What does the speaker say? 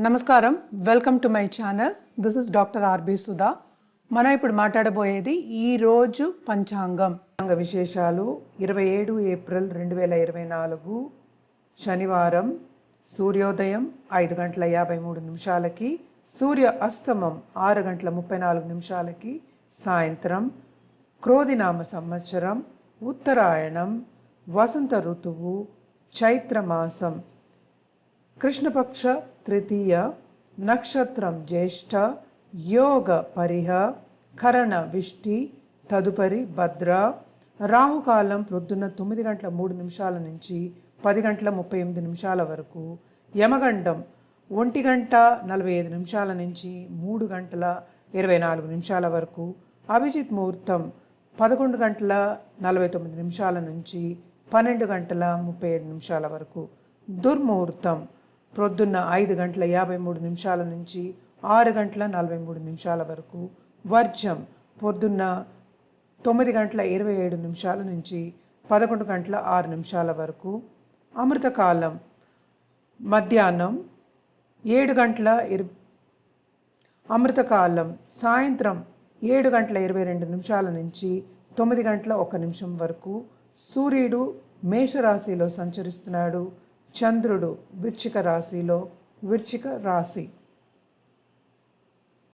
నమస్కారం, welcome to my channel. This is doctor R B Sudha. మనం ఇప్పుడు మాట్లాడబోయేది ఈరోజు పంచాంగం విశేషాలు. 27 ఏప్రిల్ 2024 శనివారం. సూర్యోదయం 5:53 సూర్య అస్తమం 6:34 సాయంత్రం. క్రోధినామ సంవత్సరం, ఉత్తరాయణం, వసంత ఋతువు, చైత్రమాసం, కృష్ణపక్ష తృతీయ, నక్షత్రం జ్యేష్ఠ, యోగ పరిహ, కరణ విష్టి, తదుపరి భద్ర. రాహుకాలం ప్రొద్దున 9:03 నుంచి 10:38 వరకు. యమగండం 1:45 నుంచి 3:24 వరకు. అభిజిత్ ముహూర్తం 11:49 నుంచి 12:37 వరకు. దుర్ముహూర్తం ప్రొద్దున్న 5:53 నుంచి 6:43 వరకు. వర్జం పొద్దున్న 9:27 నుంచి 11:06 వరకు. అమృతకాలం మధ్యాహ్నం 7 అమృతకాలం సాయంత్రం 7:22 నుంచి 9:01 వరకు. సూర్యుడు మేషరాశిలో సంచరిస్తున్నాడు. చంద్రుడు వృశ్చిక రాశిలో. వృశ్చిక రాశి